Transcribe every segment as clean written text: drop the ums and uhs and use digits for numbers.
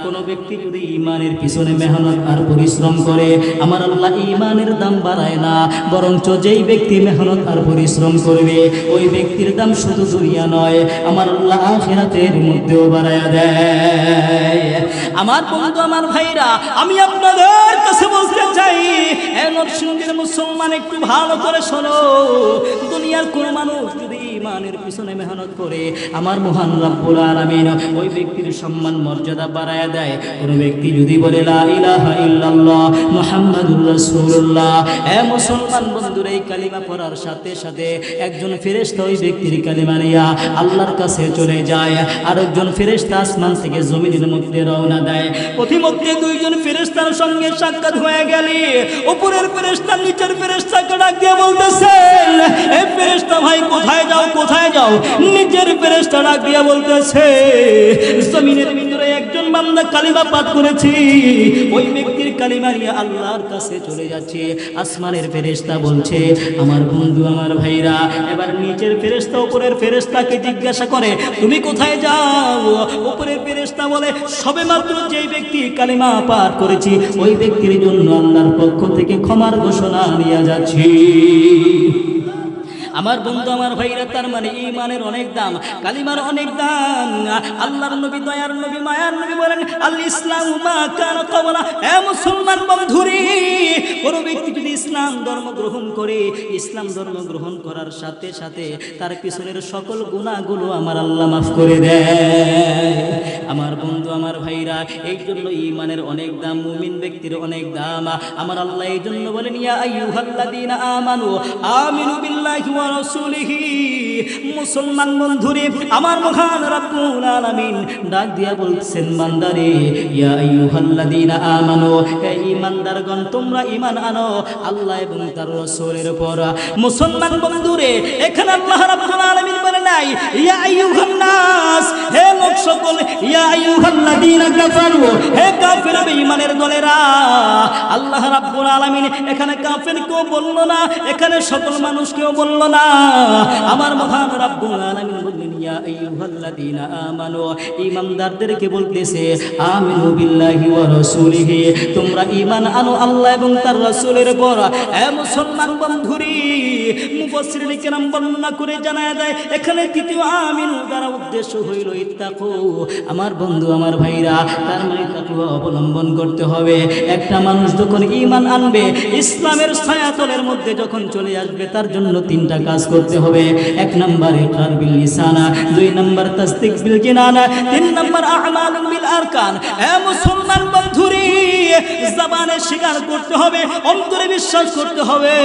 কোনো ব্যক্তি যদি ঈমানের পিছনে মেহনত আর পরিশ্রম করে, আমার আল্লাহ ঈমানের দাম বাড়ায় না, বরঞ্চ যেই ব্যক্তি মেহনত আর পরিশ্রম করবে ওই ব্যক্তির দাম শুধু দুনিয়া নয়, আমার আল্লাহ আখিরাতের মধ্যেও বাড়ায়া দেয়। আমার বন্ধু, আমার ভাইরা, আমি আপনাদের কাছে বলতে চাই, নরসিংদীর মুসলমান একটু ভালো করে শোনো। দুনিয়ার কোন মানুষ যদি ঈমানের পিছনে মেহনত করে, আমার মহান রব্বুল আলামিন ওই ব্যক্তির সম্মান মর্যাদা বাড়ায়া দেয়। কোন ব্যক্তি যদি বলে লা ইলাহা ইল্লাল্লাহ মুহাম্মাদুর রাসূলুল্লাহ, মুসলমান বন্ধুরা, এই কালিমা পড়ার সাথে সাথে একজন ফেরেশতা ওই ব্যক্তির কালিমা নিয়া আল্লাহর কাছে চলে যায়। আর একজন ফেরেশতা আসমান থেকে জমিনের মধ্যে রওনা দেয়। প্রতিমধ্যে দুইজন ফেরেশতার সঙ্গে সাক্ষাৎ হয়ে গেলে উপরের ফেরেশতা নিচের ফেরেশতাকে ডাক দিয়ে বলতেছেন, এই ফেরেশতা ভাই কোথায় যাও, কোথায় যাও? নিচের ফেরেশতা ডাক দিয়ে বলতেছে, জমিনের ভিতরে একজন বান্দা কালিমা পাঠ করেছি, ওই ব্যক্তির কালিমা নিয়ে আল্লাহর কাছে চলে যাচ্ছে। আসমানের ফেরেশতা বলছে, আমার বন্ধু, আমার ভাইরা, এবার নিচের ফেরেশতা উপরের ফেরেশতাকে জিজ্ঞাসা করে, তুমি কোথায় যাও? উপরের ফেরেশতা বলে, সবেমাত্র যেই ব্যক্তি কালিমা পাঠ করেছি ওই ব্যক্তির জন্য আল্লাহর পক্ষ থেকে ক্ষমার ঘোষণা নিয়ে যাচ্ছি। আমার বন্ধু, আমার ভাইরা, তার মানে ঈমানের অনেক দাম, কালিমার অনেক দাম। আল্লাহর নবী, দয়ার নবী, মায়ার নবী বলেন, আল ইসলামু মা কানা ক্বাবলা। মুসলমান বন্ধুরে, কোন ব্যক্তি যদি ইসলাম ধর্ম গ্রহণ করে, ইসলাম ধর্ম গ্রহণ করার সাথে সাথে তার পিছনের সকল গুনাহগুলো আমার আল্লাহ মাফ করে দেয়। আমার বন্ধু, আমার ভাইরা, এই জন্য ঈমানের অনেক দাম, মুমিন ব্যক্তির অনেক দাম। আমার আল্লাহ এই জন্য বলেন, ইয়া আইয়ুহাল্লাযীনা আমানু আমিনু বিল্লাহি ওয়া রাসূলিহি। মুসলমান বন্ধুরে, আমার মহান রব্বুল আলামিন ডাক দিয়া বলছেন, বান্দারে, ইয়া আইয়ুহাল্লাযীনা আমানু, হে ঈমানদারগণ, তোমরা ঈমান আনো আল্লাহ এবং তার রাসূলের উপর। মুসলমান বন্ধুরে, এখানে আল্লাহ রাব্বুল আলামিন বলেন নাই ইয়া আইয়ুহান নাস, হে লোক সকল, ইয়া আইয়ুহাল্লাযীনা কাফারু, হে কাফির বেঈমানের দলেরা। আল্লাহ রাব্বুল আলামিন এখানে কাফিরকেও বলল না, এখানে সকল মানুষকেও বলল না। আমার মহান রব্বুল আলামিন বললেন, ইয়া আইয়ুহাল্লাযীনা আমানু, ঈমানদারদেরকে বলতেছে, আমিনু বিল্লাহি ওয়া রাসূলিহি, তোমরা ঈমান আনো আল্লাহ এবং তার রাসূলের উপর। মুসলমান বন্ধুরি, মুফাসসিরিন কিরাম বর্ণনা করে জানায় দেয়, এখানে তৃতীয় আমিনু দ্বারা উদ্দেশ্য হইল ইত্তাকু। আমার বন্ধু, আমার ভাইরা, তার মানে তাকওয়া অবলম্বন করতে হবে। একটা মানুষ যখন ঈমান আনবে, ইসলামের ছায়াতলের মধ্যে যখন চলে আসবে, তার জন্য তিনটা কাজ করতে হবে। এক নাম্বার ইকরার বিল লিসানা, দুই নাম্বার তাসদিক বিল জিনানা, তিন নাম্বার আমালুন বিল আরকান। মুসলমান বন্ধুরি, জবানে স্বীকার করতে হবে, অন্তরে বিশ্বাস করতে হবে,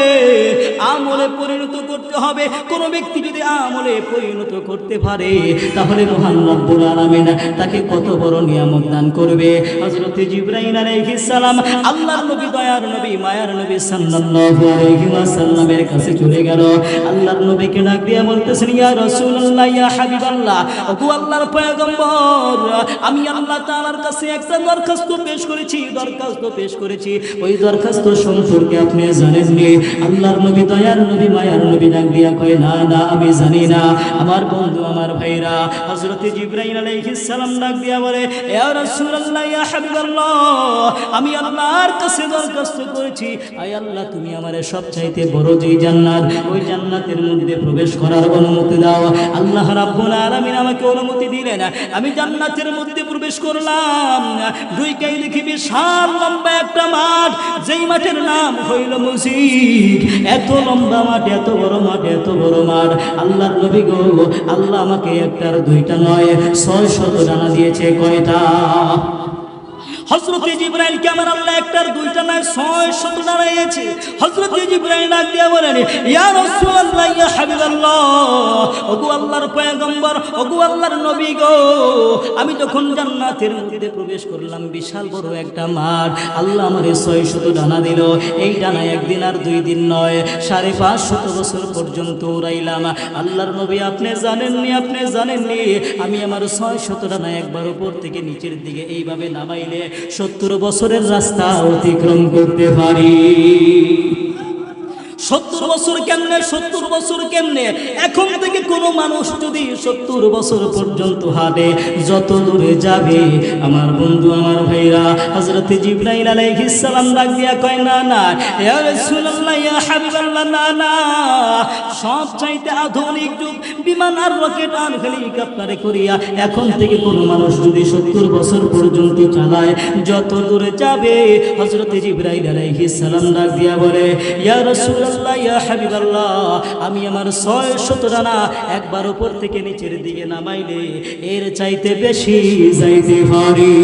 আমলে পরিণত করতে হবে। কোন ব্যক্তি যদি আমলে পরিণত করতে পারে, তাহলে মহান রব্বুল আলামিন তাকে কত বড় নিয়ামত দান করবে। হযরত জিবরাইল আলাইহিস সালাম আল্লাহর নবী, দয়ার নবী, মায়ার নবী সাল্লাল্লাহু আলাইহি ওয়াসাল্লামের কাছে চলে গেল। আল্লাহর নবীকে ডাক দিয়ে বলতেছেন, ইয়া রাসূলুল্লাহ, ইয়া হাবিবাল্লাহ, ওগো আল্লাহর পয়গম্বর, আমি আল্লাহ তাআলার কাছে একটা দরখাস্ত পেশ করেছি, ওই দরখাস্ত সম্পর্কে আপনি জানেন নি? আল্লাহর নবী, দয়ার নবী, মায়ার নবী ডাক দিয়া কয়, না না, আমি জানি না। আমার বন্ধু, আমার ভাইরা, হযরত জিবরাইল আলাইহিস সালাম ডাক দিয়া বলে, ইয়া রাসূলুল্লাহ, ইয়া হাবিবাল্লাহ, আমি আল্লাহর কাছে দরখাস্ত করেছি, আয় আল্লাহ, তুমি আমারে সবচাইতে বড় যে জান্নাত, ওই জান্নাতের মধ্যে প্রবেশ করার অনুমতি দাও। আল্লাহ রাব্বুল আলামিন আমাকে অনুমতি দিলেন, আমি জান্নাতের মধ্যে প্রবেশ করলাম। দুইটাই দেখি বিশাল লম্বা একটা মাঠ, যেই মাঠের নাম হইল মসজিদ। এত লম্বা মাঠ, এত বড় মাঠ, এত বড় মাঠ। আল্লাহর নবী গো, আল্লাহ আমাকে একটার দুইটা নয় 600 ডানা দিয়েছে। কয়টা? হযরত জিবরাইলকে আমার আল্লাহ একটার দুইটা নয় 600 ডানা দিয়েছে। হযরত জিবরাইল ডাক দিয়া বলেন, ইয়া রাসূলুল্লাহ, ইয়া হাবিবাল্লাহ, ওগো আল্লাহর পয়গম্বর, ওগো আল্লাহর নবী গো, আমি যখন জান্নাতের মধ্যে প্রবেশ করলাম, বিশাল বড় একটা মাঠ, আল্লাহ আমারে 600 ডানা দিল। এই ডানা একদিন আর 2 দিন নয়, 550 বছর পর্যন্ত উড়াইলাম। আল্লাহর নবী, আপনি জানেননি, আমি আমার 600 ডানা একবার উপর থেকে নিচের দিকে এইভাবে নামাইলে 70 বছরের রাস্তা অতিক্রম করতে পারি। 70 বছর কেমনে, 70 বছর কেমনে? এখন থেকে কোনো মানুষ যদি 70 বছর পর্যন্ত হাঁটে, যত দূরে যাবে আমার বন্ধু আমার ভাইরা, হযরত জিবরাইল আলাইহিস সালাম ডাক দিয়া কয় না না ইয়া রাসূলুল্লাহ ইয়া হাবিবাল্লাহ, না না, সব চাইতে আধুনিক যুগ, বিমান আর রকেট আর হেলিকপ্টারে করিয়া এখন থেকে কোনো মানুষ যদি 70 বছর পর্যন্ত চালায়, যত দূরে যাবে হযরত জিবরাইল আলাইহিস সালাম ডাক দিয়া বলে ইয়া রাসূলুল্লাহ ইয়া হাবিবাল্লাহ, আমি আমার 600 রানা একবার উপর থেকে নিচের দিকে নামাইলে এর চাইতে বেশি যাইতে পারি।